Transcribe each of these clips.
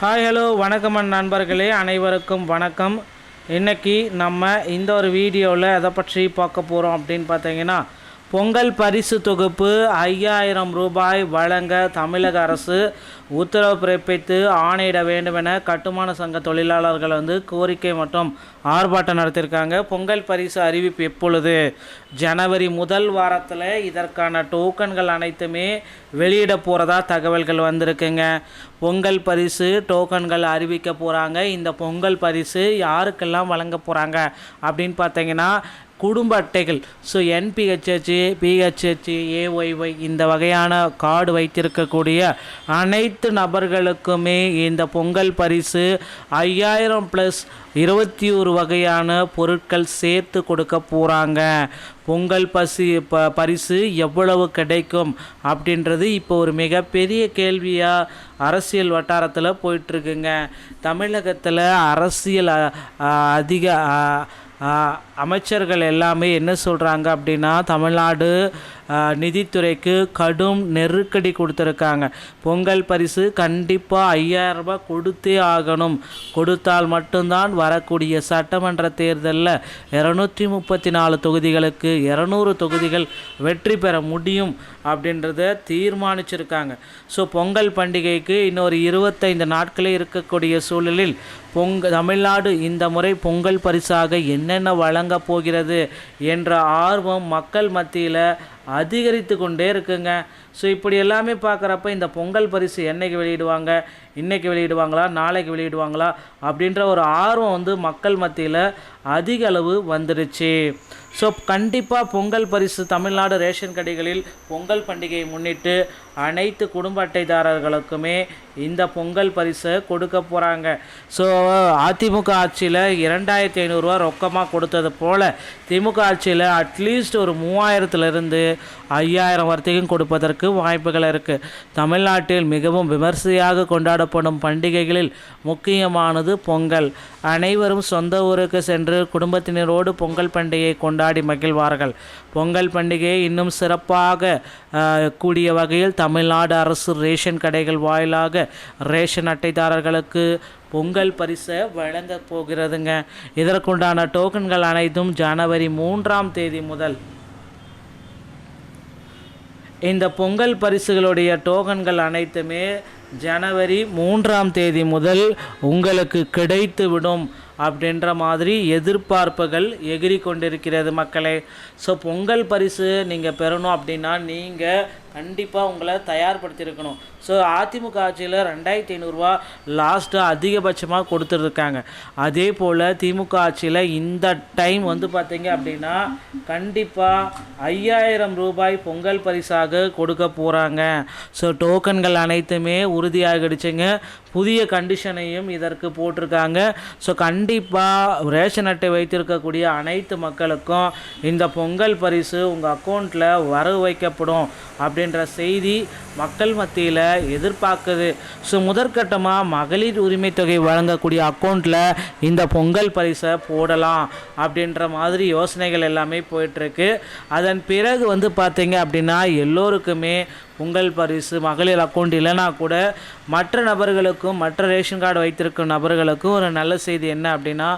Hi hello வணக்கம் நண்பர்களே, அனைவருக்கும் வணக்கம். இன்றைக்கி நம்ம இந்த ஒரு வீடியோவில் எதை பற்றி பார்க்க போகிறோம் அப்படின்னு பார்த்தீங்கன்னா, பொங்கல் பரிசு தொகுப்பு 5000 ரூபாய் வழங்க தமிழக அரசு உத்தரவு பிறப்பித்து ஆணையிட வேண்டும் என கட்டுமான சங்க தொழிலாளர்கள் கோரிக்கை மற்றும் ஆர்ப்பாட்டம் நடத்தியிருக்காங்க. பொங்கல் பரிசு அறிவிப்பு எப்பொழுது? ஜனவரி முதல் வாரத்தில் இதற்கான டோக்கன்கள் அனைத்துமே வெளியிட போகிறதா தகவல்கள் வந்திருக்குங்க. பொங்கல் பரிசு டோக்கன்கள் அறிவிக்க போகிறாங்க. இந்த பொங்கல் பரிசு யாருக்கெல்லாம் வழங்க போகிறாங்க அப்படின்னு பார்த்தீங்கன்னா, குடும்ப அட்டைகள், ஸோ என்பிஹெச்ஹெச், பிஹெச்ஹெச், ஏஒய்ஒய் இந்த வகையான கார்டு வைத்திருக்கக்கூடிய அனைத்து நபர்களுக்குமே இந்த பொங்கல் பரிசு 5000 + 21 வகையான பொருட்கள் சேர்த்து கொடுக்க போகிறாங்க. பொங்கல் பரிசு எவ்வளவு கிடைக்கும் அப்படின்றது இப்போ ஒரு மிகப்பெரிய கேள்வியாக அரசியல் வட்டாரத்தில் போயிட்டுருக்குங்க. தமிழகத்தில் அரசியல் அதிக அமைச்சர்கள் எல்லாமே என்ன சொல்கிறாங்க அப்படின்னா, தமிழ்நாடு நிதித்துறைக்கு கடும் நெருக்கடி கொடுத்துருக்காங்க. பொங்கல் பரிசு கண்டிப்பாக 5000 ரூபாய் கொடுத்தே ஆகணும். கொடுத்தால் மட்டும்தான் வரக்கூடிய சட்டமன்ற தேர்தலில் 234 தொகுதிகளுக்கு 200 தொகுதிகள் வெற்றி பெற முடியும் அப்படின்றத தீர்மானிச்சிருக்காங்க. ஸோ பொங்கல் பண்டிகைக்கு இன்னொரு 25 நாட்களே இருக்கக்கூடிய சூழலில் தமிழ்நாடு இந்த முறை பொங்கல் பரிசாக என்னென்ன வழங்கப் போகிறது என்ற ஆர்வம் மக்கள் மத்தியில் அதிகரித்து கொண்டே இருக்குங்க. ஸோ இப்படி எல்லாமே பார்க்குறப்ப இந்த பொங்கல் பரிசு என்றைக்கு வெளியிடுவாங்க, இன்றைக்கி வெளியிடுவாங்களா, நாளைக்கு வெளியிடுவாங்களா அப்படின்ற ஒரு ஆர்வம் மக்கள் மத்தியில் அதிக அளவு வந்துடுச்சு. ஸோ கண்டிப்பாக பொங்கல் பரிசு தமிழ்நாடு ரேஷன் கடைகளில் பொங்கல் பண்டிகையை முன்னிட்டு அனைத்து குடும்ப அட்டைதாரர்களுக்குமே இந்த பொங்கல் பரிசை கொடுக்க போகிறாங்க. ஸோ அதிமுக ஆட்சியில் 2500 ரூபா ரொக்கமாக கொடுத்தது போல் திமுக ஆட்சியில் அட்லீஸ்ட் ஒரு 3000லேருந்து 5000 வரைக்கும் கொடுப்பதற்கு வாய்ப்புகள் இருக்குது. தமிழ்நாட்டில் மிகவும் விமர்சையாக கொண்டாடப்படும் பண்டிகைகளில் முக்கியமானது பொங்கல். அனைவரும் சொந்த ஊருக்கு சென்று குடும்பத்தினரோடு பொங்கல் பண்டிகையை கொண்டாடி மகிழ்வார்கள். பொங்கல் பண்டிகையை இன்னும் சிறப்பாக கூடிய வகையில் தமிழ்நாடு அரசு ரேஷன் கடைகள் வாயிலாக ரேஷன் அட்டைதாரர்களுக்கு பொங்கல் பரிசை வழங்க போகிறதுங்க. இதற்குண்டான டோக்கன்கள் அனைத்தும் ஜனவரி 3ஆம் தேதி முதல் இந்த பொங்கல் பரிசுகளுடைய டோக்கன்கள் அனைத்துமே ஜனவரி 3ஆம் தேதி முதல் உங்களுக்கு கிடைத்துவிடும் அப்படின்ற மாதிரி எதிர்பார்ப்புகள் எகிரி கொண்டிருக்கிறது மக்களே. ஸோ பொங்கல் பரிசு நீங்கள் பெறணும் அப்படின்னா நீங்கள் கண்டிப்பாக உங்களை தயார்படுத்தியிருக்கணும். ஸோ அதிமுக ஆட்சியில் 2500 ரூபா லாஸ்ட்டு அதிகபட்சமாக கொடுத்துருக்காங்க. அதே போல் திமுக ஆட்சியில் இந்த டைம் பார்த்திங்க அப்படின்னா கண்டிப்பாக 5000 ரூபாய் பொங்கல் பரிசாக கொடுக்க போகிறாங்க. ஸோ டோக்கன்கள் அனைத்துமே உறுதியாகிடுச்சுங்க. புதிய கண்டிஷனையும் இதற்கு போட்டிருக்காங்க. ஸோ கண்டிப்பாக ரேஷன் அட்டை வைத்திருக்கக்கூடிய அனைத்து மக்களுக்கும் இந்த பொங்கல் பரிசு உங்கள் அக்கௌண்ட்டில் வரவு வைக்கப்படும் அப்படின்ற செய்தி மக்கள் மத்தியில் எதிர்பார்க்குது. ஸோ முதற்கட்டமாக மகளிர் உரிமை தொகை வழங்கக்கூடிய அக்கௌண்ட்டில் இந்த பொங்கல் பரிசை போடலாம் அப்படின்ற மாதிரி யோசனைகள் எல்லாமே போயிட்டுருக்கு. அதன் பிறகு பார்த்தீங்க அப்படின்னா எல்லோருக்குமே பொங்கல் பரிசு மகளிர் அக்கௌண்ட் இல்லைனா கூட மற்ற நபர்களுக்கும் மற்ற ரேஷன் கார்டு வைத்திருக்கும் நபர்களுக்கும் ஒரு நல்ல செய்தி என்ன அப்படின்னா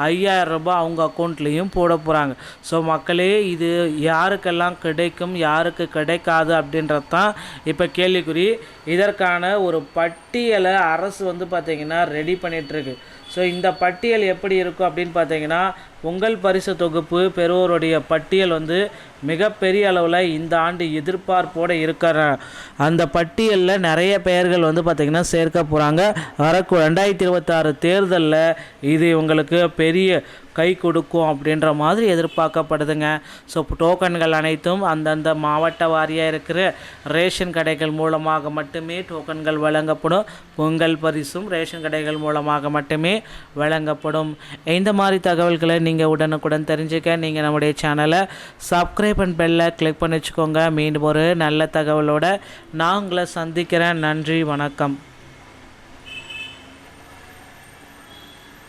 5000 ரூபாய் அவங்க அக்கௌண்ட்லேயும் போட போகிறாங்க. ஸோ மக்களே, இது யாருக்கெல்லாம் கிடைக்கும் யாருக்கு கிடைக்காது அப்படின்றது தான் இப்போ கேள்விக்குறி. இதற்கான ஒரு பட்டியலை அரசு பார்த்திங்கன்னா ரெடி பண்ணிகிட்ருக்கு. ஸோ இந்த பட்டியல் எப்படி இருக்கும் அப்படின்னு பார்த்தீங்கன்னா, பொங்கல் பரிசு தொகுப்பு பெறுவோருடைய பட்டியல் மிகப்பெரிய அளவில் இந்த ஆண்டு எதிர்பார்ப்போடு இருக்கிற அந்த பட்டியலில் நிறைய பெயர்கள் பார்த்திங்கன்னா சேர்க்க போகிறாங்க. 2026 தேர்தலில் இது உங்களுக்கு பெரிய கை கொடுக்கும் அப்படின்ற மாதிரி எதிர்பார்க்கப்படுதுங்க. ஸோ டோக்கன்கள் அனைத்தும் அந்தந்த மாவட்ட வாரியாக இருக்கிற ரேஷன் கடைகள் மூலமாக மட்டுமே டோக்கன்கள் வழங்கப்படும். பொங்கல் பரிசும் ரேஷன் கடைகள் மூலமாக மட்டுமே வழங்கப்படும். இந்த மாதிரி தகவல்களை நீங்கள் உடனுக்குடன் தெரிஞ்சுக்க நீங்கள் நம்முடைய சேனலை சப்ஸ்கிரைப் அண்ட் பெல்லை கிளிக் பண்ணி வச்சுக்கோங்க. மீண்டும் ஒரு நல்ல தகவலோடு நான் உங்களை சந்திக்கிறேன். நன்றி, வணக்கம்.